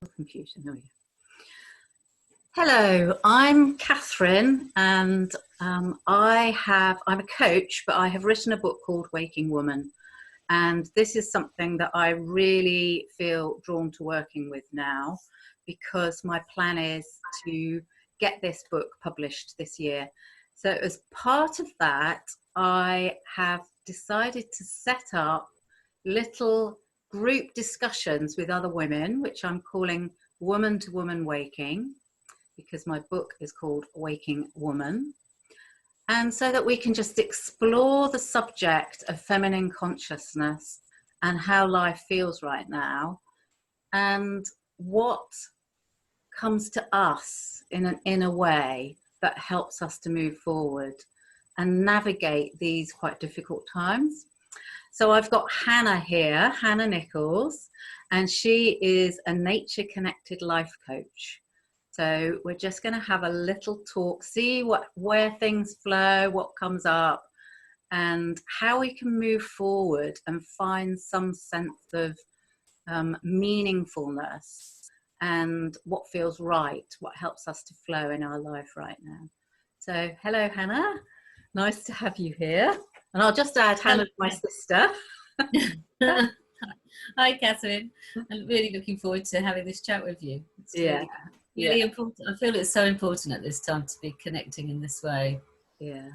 Confusion. Oh, yeah. Hello, I'm Katheryn, and I'm a coach, but I have written a book called Waking Woman, and this is something that I really feel drawn to working with now, because my plan is to get this book published this year. So as part of that, I have decided to set up little group discussions with other women, which I'm calling Woman to Woman Waking, because my book is called Waking Woman. And so that we can just explore the subject of feminine consciousness and how life feels right now, and what comes to us in an inner way that helps us to move forward and navigate these quite difficult times. So I've got Hannah here, Hannah Nicholls, and she is a nature-connected life coach. So we're just going to have a little talk, see where things flow, what comes up, and how we can move forward and find some sense of meaningfulness and what feels right, what helps us to flow in our life right now. So hello, Hannah. Nice to have you here. And I'll just add Hannah's my sister. Hi, Katheryn. I'm really looking forward to having this chat with you. It's really important. I feel it's so important at this time to be connecting in this way. Yeah,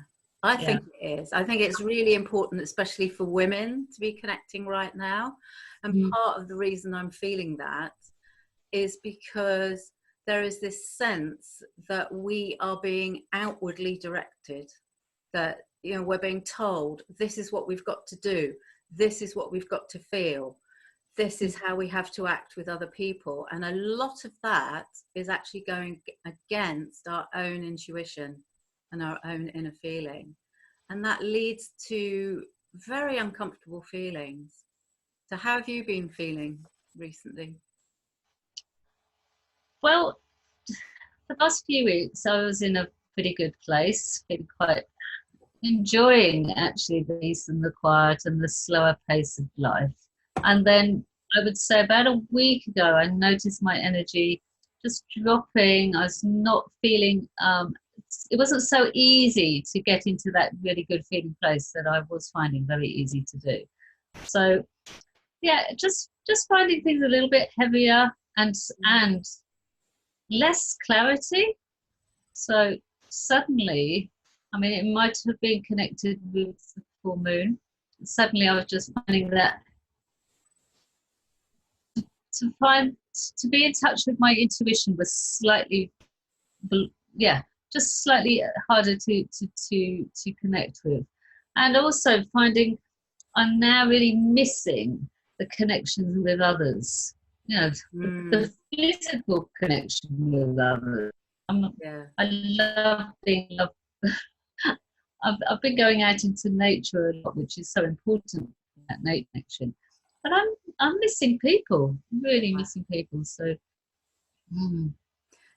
I think it is. I think it's really important, especially for women, to be connecting right now. And part of the reason I'm feeling that is because there is this sense that we are being outwardly directed, that we're being told this is what we've got to do, this is what we've got to feel, this is how we have to act with other people. And a lot of that is actually going against our own intuition and our own inner feeling, and that leads to very uncomfortable feelings. So how have you been feeling recently? Well, the last few weeks I was in a pretty good place, feeling quite enjoying actually the peace and the quiet and the slower pace of life. And then I would say about a week ago, I noticed my energy just dropping. I was not feeling, it wasn't so easy to get into that really good feeling place that I was finding very easy to do. So yeah, just finding things a little bit heavier and less clarity. So suddenly, I mean, it might have been connected with the full moon. Suddenly I was just finding that to be in touch with my intuition was slightly, just slightly harder to connect with. And also finding I'm now really missing the connections with others, the physical connection with others. I love being loved. I've been going out into nature a lot, which is so important, that nature connection. But I'm missing people, really missing people. So,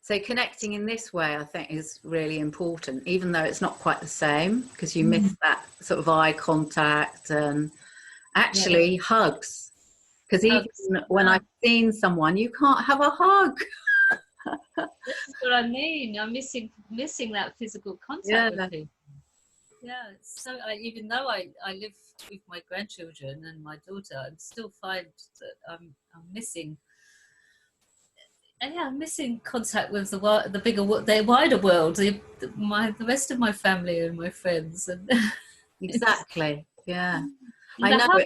So connecting in this way, I think, is really important, even though it's not quite the same, because you miss that sort of eye contact and actually hugs. Because even when I've seen someone, you can't have a hug. That's what I mean. I'm missing that physical contact with people. Yeah, so even though I live with my grandchildren and my daughter, I still find that I'm missing. And I'm missing contact with the wider world, the rest of my family and my friends. And exactly, yeah. I know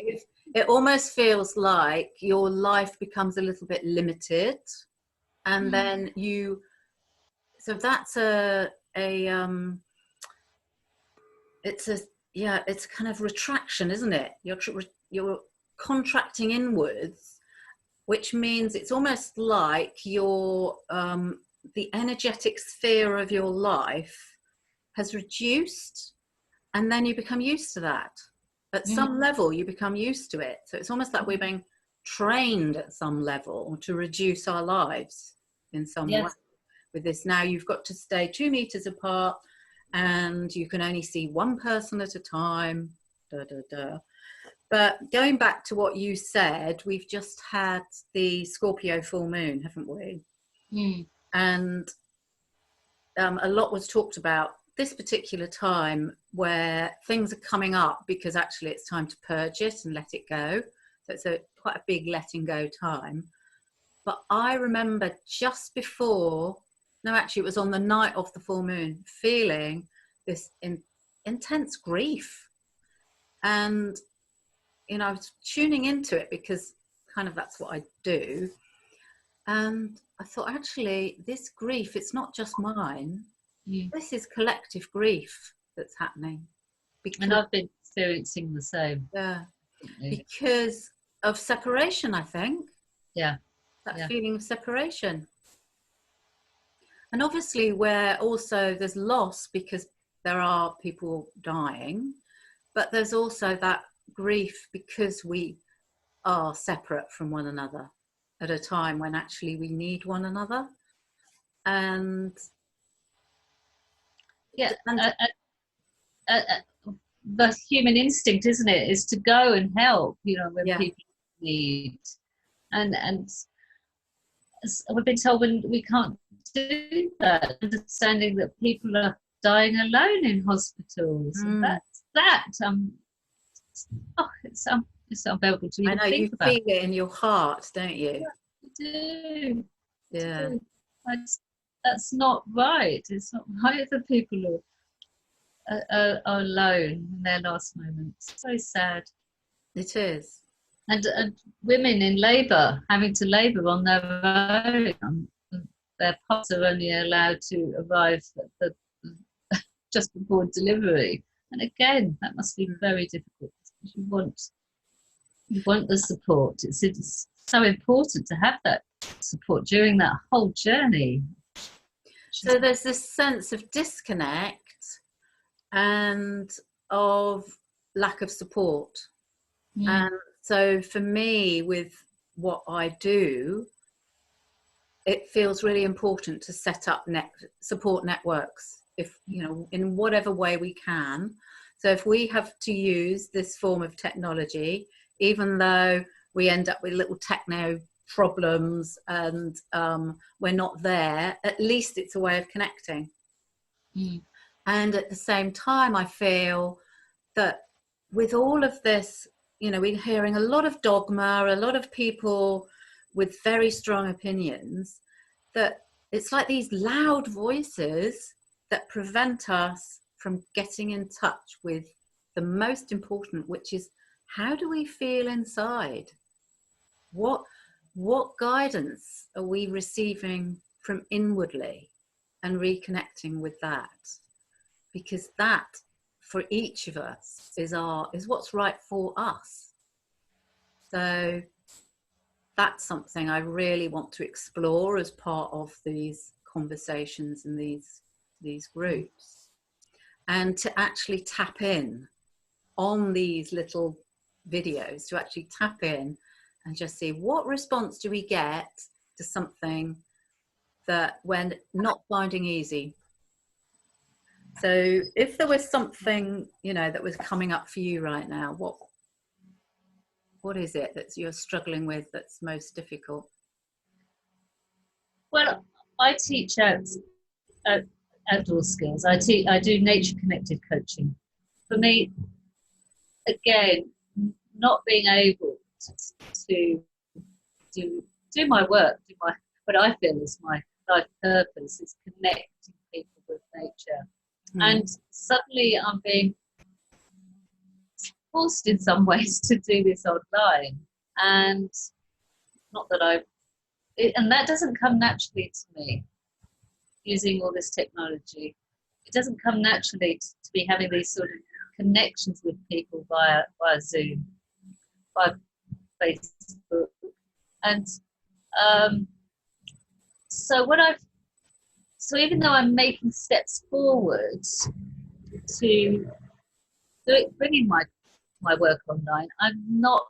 it almost feels like your life becomes a little bit limited, and then so that's it's a kind of retraction, isn't it? You're contracting inwards, which means it's almost like the energetic sphere of your life has reduced, and then you become used to that. At some level, you become used to it. So it's almost like we're being trained at some level to reduce our lives in some way. With this, now you've got to stay 2 meters apart, and you can only see one person at a time. But going back to what you said, we've just had the Scorpio full moon, haven't we? Mm. And a lot was talked about this particular time where things are coming up because actually it's time to purge it and let it go. So it's quite a big letting go time. But I remember just before, no, actually it was on the night of the full moon, feeling this intense grief. And, I was tuning into it because kind of that's what I do. And I thought, actually, this grief, it's not just mine. Mm. This is collective grief that's happening. And I've been experiencing the same. Yeah. Definitely. Because of separation, I think. Yeah. That feeling of separation. And obviously there's loss because there are people dying, but there's also that grief because we are separate from one another at a time when actually we need one another. And yeah, the human instinct, isn't it, is to go and help, when people need. And we've been told when we can't do that, understanding that people are dying alone in hospitals. And it's unbearable to even think about. I know, you feel it in your heart, don't you? Yeah, you do. Yeah. That's not right. It's not right that people are alone in their last moments. So sad. It is. And women in labour, having to labour on their own. Their parts are only allowed to arrive at just before delivery. And again, that must be very difficult because you want the support. It's so important to have that support during that whole journey. So there's this sense of disconnect and of lack of support. And so for me, with what I do, it feels really important to set up support networks, in whatever way we can. So if we have to use this form of technology, even though we end up with little techno problems and we're not there, at least it's a way of connecting. And at the same time, I feel that with all of this, we're hearing a lot of dogma, a lot of people with very strong opinions, that it's like these loud voices that prevent us from getting in touch with the most important, which is, how do we feel inside? What guidance are we receiving from inwardly, and reconnecting with that? Because that, for each of us, is what's right for us. So that's something I really want to explore as part of these conversations and these groups, and to actually tap in on these little videos, to actually tap in and just see what response do we get to something that we're not finding easy. So if there was something, that was coming up for you right now, what is it that you're struggling with that's most difficult? Well, I teach outdoor skills. I do nature connected coaching. For me, again, not being able to do my work, what I feel is my life purpose is connecting people with nature. And suddenly I'm being forced in some ways to do this online, and not that and that doesn't come naturally to me, using all this technology. It doesn't come naturally to be having these sort of connections with people via Zoom, via Facebook. And so even though I'm making steps forward to bringing my work online, I'm not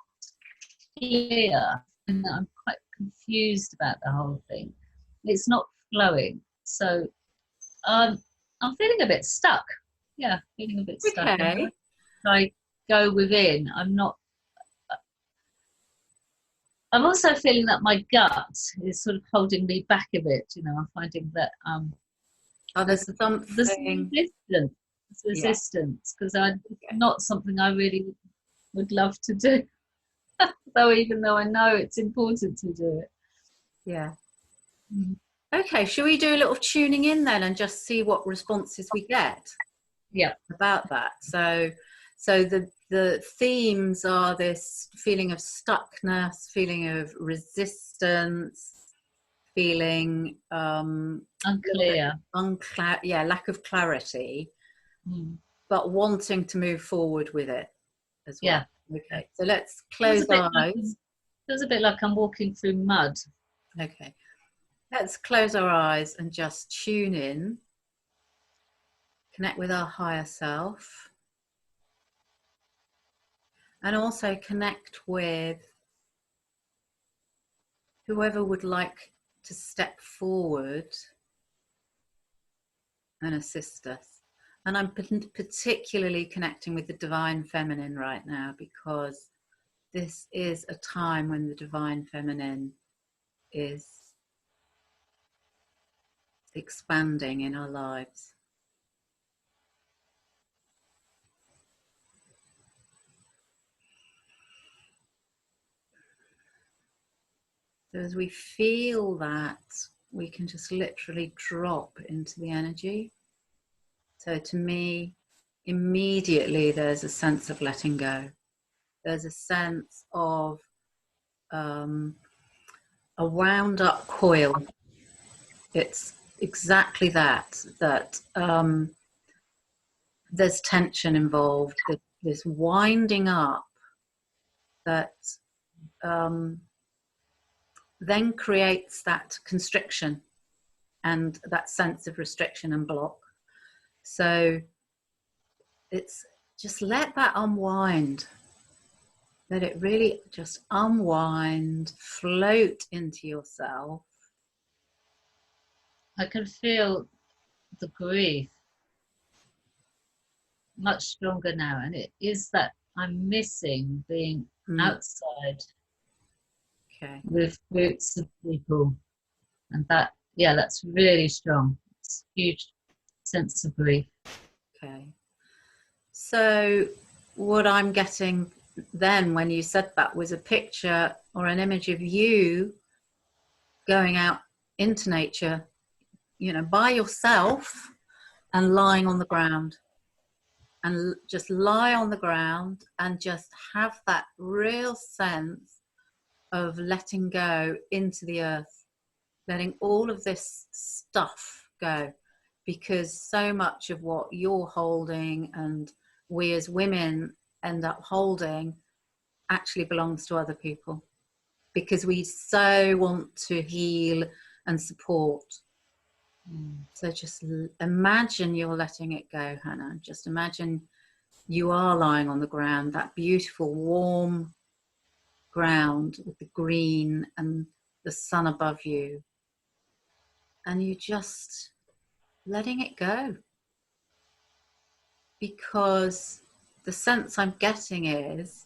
clear, and I'm quite confused about the whole thing. It's not flowing. So I'm feeling a bit stuck. Yeah, feeling a bit stuck. Okay. I go within. I'm not I'm also feeling that my gut is sort of holding me back a bit. I'm finding that Oh, there's there's something. resistance. There's Yeah. resistance because it's Yeah. not something I really would love to do. Though even though I know it's important to do it. Yeah. Mm. Okay, shall we do a little tuning in then and just see what responses we get Yeah. about that? So the themes are this feeling of stuckness, feeling of resistance, feeling Unclear. yeah, lack of clarity, Mm. but wanting to move forward with it as well. Yeah. Okay, so let's Feels a close bit our like eyes. feels a bit like I'm walking through mud. Okay, let's close our eyes and just tune in, connect with our higher self, and also connect with whoever would like to step forward and assist us. And I'm particularly connecting with the divine feminine right now, because this is a time when the divine feminine is expanding in our lives. So as we feel that, we can just literally drop into the energy. So to me, immediately there's a sense of letting go. There's a sense of a wound up coil. It's exactly that there's tension involved, this winding up that then creates that constriction and that sense of restriction and block. So it's just let that unwind. Let it really just unwind, float into yourself. I can feel the grief much stronger now, and it is that I'm missing being outside with groups of people, and that's really strong. It's a huge sense of grief. Okay. So what I'm getting then when you said that was a picture or an image of you going out into nature, by yourself, and lying on the ground, and just lie on the ground and just have that real sense of letting go into the earth, letting all of this stuff go, because so much of what you're holding and we as women end up holding actually belongs to other people, because we so want to heal and support. So just imagine you're letting it go, Hannah. Just imagine you are lying on the ground, that beautiful warm ground with the green and the sun above you, and you just letting it go, because the sense I'm getting is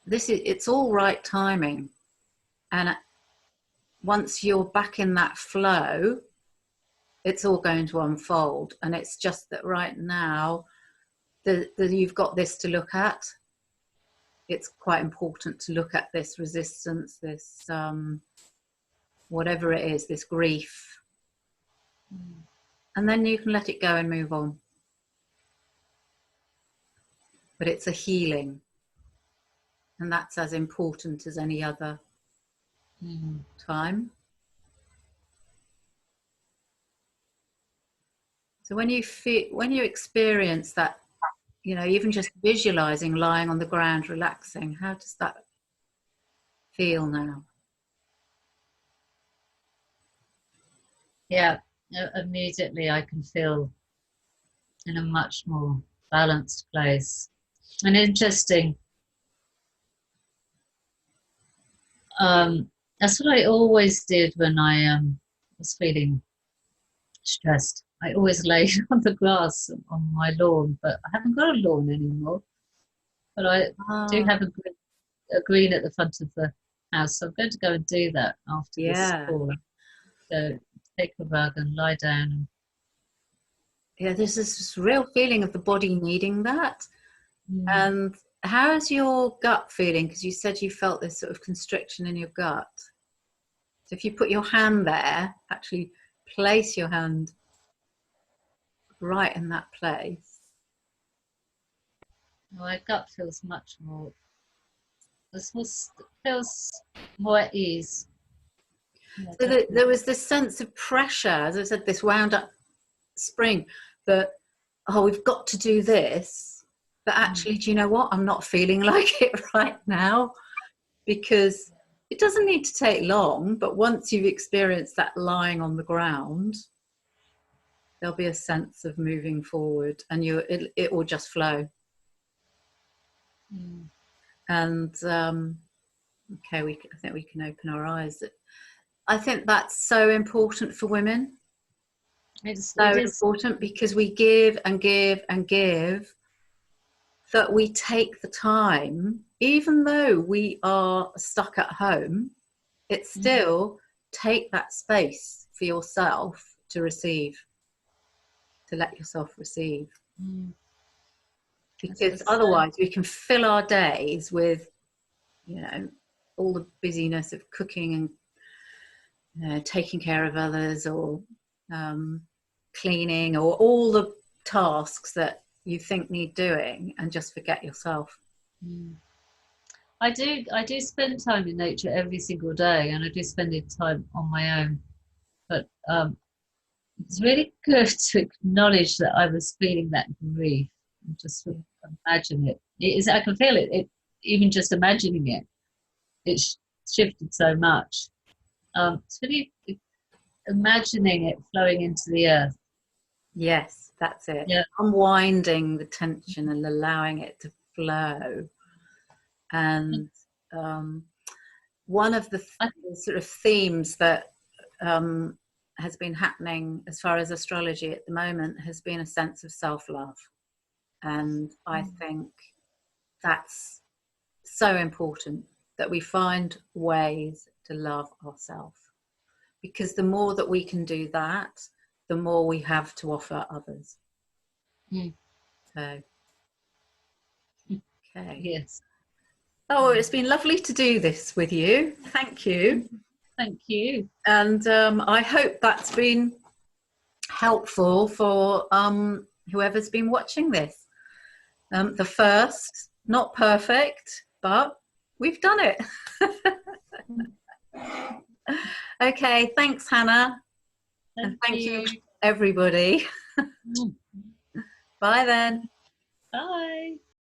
it's all right timing, and once you're back in that flow, it's all going to unfold. And it's just that right now that you've got this to look at. It's quite important to look at this resistance, this whatever it is, this grief, and then you can let it go and move on. But it's a healing, and that's as important as any other time. So when you experience that, even just visualizing lying on the ground, relaxing, how does that feel now? Yeah, immediately I can feel in a much more balanced place. And interesting, that's what I always did when I was feeling stressed. I always laid on the grass on my lawn, but I haven't got a lawn anymore. But I do have a green at the front of the house. So I'm going to go and do that after this Yeah. call. So take a rug and lie down. Yeah, there's this real feeling of the body needing that. And, And how is your gut feeling? Because you said you felt this sort of constriction in your gut. So if you put your hand there, actually place your hand right in that place. my gut feels much more. Feels more at ease. Yeah, So definitely. there was this sense of pressure, as I said, this wound up spring that, oh, we've got to do this. But actually, do you know what? I'm not feeling like it right now, because it doesn't need to take long. But once you've experienced that lying on the ground, there'll be a sense of moving forward, and it will just flow. And okay, I think we can open our eyes. I think that's so important for women. It So is. important, because we give and give and give, that we take the time, even though we are stuck at home, it's still take that space for yourself to receive, to let yourself receive. Because otherwise we can fill our days with, you know, all the busyness of cooking and, you know, taking care of others, or cleaning, or all the tasks that you think need doing, and just forget yourself. I do spend time in nature every single day, and I do spend it time on my own. But it's really good to acknowledge that I was feeling that grief and just sort of imagine it. It is, I can feel it. Even just imagining it, it's shifted so much. It's really imagining it flowing into the earth. Yes, that's it. Yeah. Unwinding the tension and allowing it to flow. And one of the sort of themes that has been happening as far as astrology at the moment has been a sense of self-love. And I think that's so important, that we find ways to love ourselves, because the more that we can do that, the more we have to offer others. So, okay. Yes. Oh, it's been lovely to do this with you. Thank you. Thank you. And I hope that's been helpful for whoever's been watching this. The first, not perfect, but we've done it. Okay, thanks, Hannah. And thank you, everybody. Bye then. Bye.